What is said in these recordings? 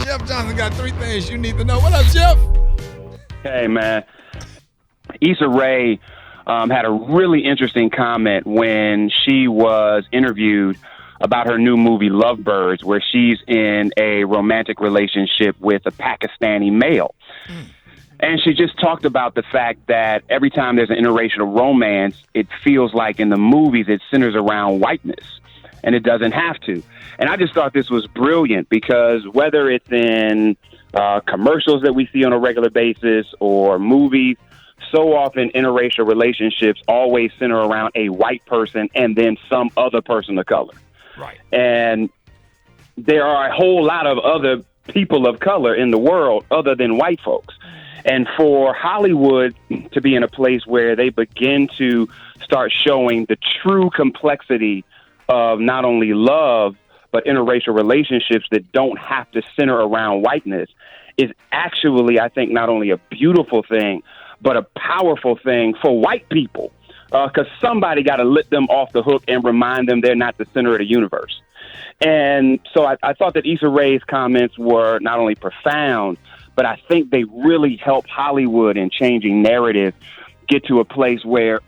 Jeff Johnson got 3 things you need to know. What up, Jeff? Hey, man. Issa Rae had a really interesting comment when she was interviewed about her new movie Lovebirds, where she's in a romantic relationship with a Pakistani male. And she just talked about the fact that every time there's an interracial romance, it feels like in the movies it centers around whiteness, and it doesn't have to. And I just thought this was brilliant because whether it's in commercials that we see on a regular basis or movies, so often interracial relationships always center around a white person and then some other person of color. Right. And there are a whole lot of other people of color in the world other than white folks. And for Hollywood to be in a place where they begin to start showing the true complexity of not only love, but interracial relationships that don't have to center around whiteness is actually, I think, not only a beautiful thing, but a powerful thing for white people. Because somebody got to let them off the hook and remind them they're not the center of the universe. And so I thought that Issa Rae's comments were not only profound, but I think they really help Hollywood in changing narrative get to a place where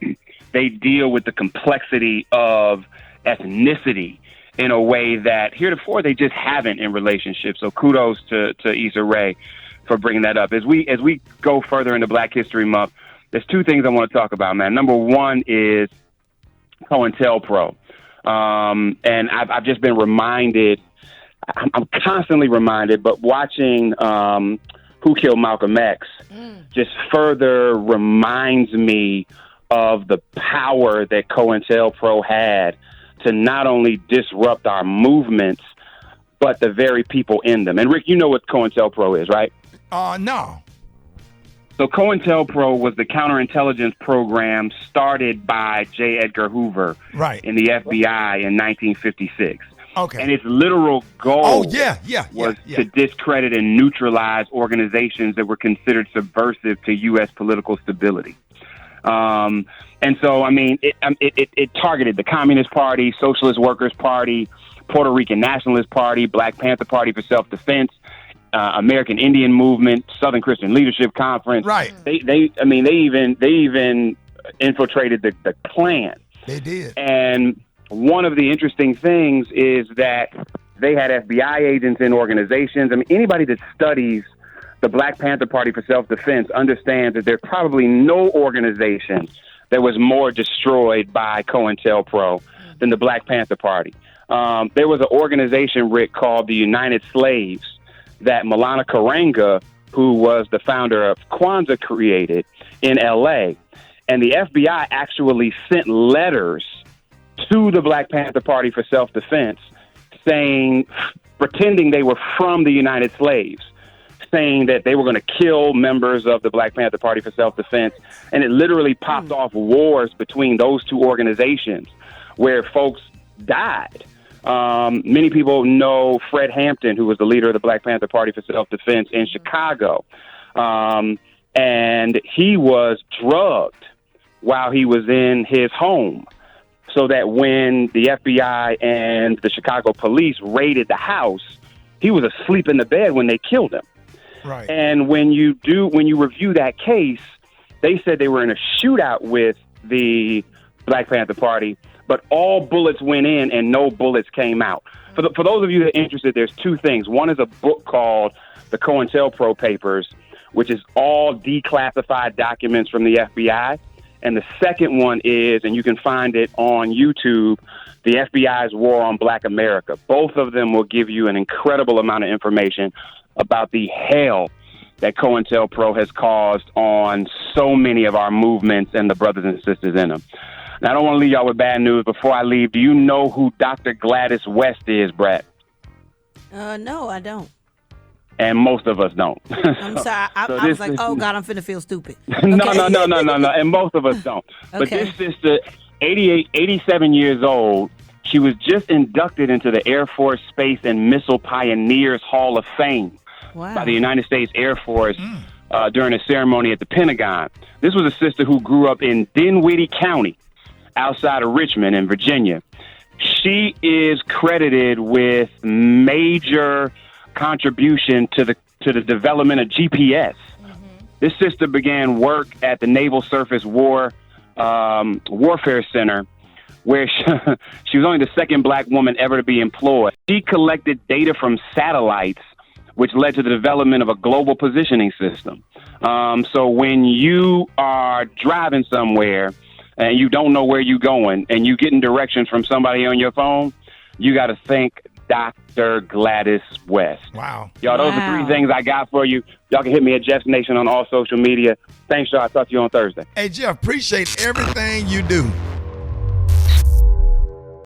they deal with the complexity of ethnicity in a way that heretofore they just haven't in relationships. So kudos to Issa Rae for bringing that up. As we go further into Black History Month, there's 2 things I want to talk about, man. Number one is COINTELPRO. And I've just been reminded, I'm constantly reminded, but watching Who Killed Malcolm X just further reminds me of the power that COINTELPRO had to not only disrupt our movements, but the very people in them. And Rick, you know what COINTELPRO is, right? No. So COINTELPRO was the counterintelligence program started by J. Edgar Hoover in the FBI in 1956. Okay. And its literal goal was to discredit and neutralize organizations that were considered subversive to U.S. political stability. And so, I mean, it targeted the Communist Party, Socialist Workers Party, Puerto Rican Nationalist Party, Black Panther Party for Self-Defense, American Indian Movement, Southern Christian Leadership Conference. Right. They even infiltrated the Klan. They did. And one of the interesting things is that they had FBI agents in organizations. I mean, anybody that studies the Black Panther Party for Self-Defense understands that there's probably no organization that was more destroyed by COINTELPRO than the Black Panther Party. There was an organization, Rick, called the United Slaves that Malana Karanga, who was the founder of Kwanzaa, created in L.A. And the FBI actually sent letters to the Black Panther Party for Self-Defense pretending they were from the United Slaves, saying that they were going to kill members of the Black Panther Party for Self-Defense. And it literally popped off wars between those two organizations where folks died. Many people know Fred Hampton, who was the leader of the Black Panther Party for Self-Defense in Chicago. And he was drugged while he was in his home, so that when the FBI and the Chicago police raided the house, he was asleep in the bed when they killed him. Right. And when you review that case, they said they were in a shootout with the Black Panther Party, but all bullets went in and no bullets came out. For those of you that are interested, there's 2 things. One is a book called The COINTELPRO Papers, which is all declassified documents from the FBI. And the second one is, and you can find it on YouTube, the FBI's War on Black America. Both of them will give you an incredible amount of information about the hell that COINTELPRO has caused on so many of our movements and the brothers and sisters in them. Now, I don't want to leave y'all with bad news. Before I leave, do you know who Dr. Gladys West is, Brett? No, I don't. And most of us don't. I'm sorry. I was like, oh, God, I'm finna feel stupid. Okay. No. And most of us don't. But this sister, 87 years old, she was just inducted into the Air Force Space and Missile Pioneers Hall of Fame by the United States Air Force during a ceremony at the Pentagon. This was a sister who grew up in Dinwiddie County, outside of Richmond in Virginia. She is credited with major contribution to the development of GPS. This sister began work at the Naval Surface Warfare Center, where she was only the second black woman ever to be employed. She collected data from satellites, which led to the development of a global positioning system. So when you are driving somewhere and you don't know where you're going and you're getting directions from somebody on your phone, you got to think Dr. Gladys West. Wow. Y'all, those are 3 things I got for you. Y'all can hit me at Jeff's Nation on all social media. Thanks, y'all. I'll talk to you on Thursday. Hey, Jeff, appreciate everything you do.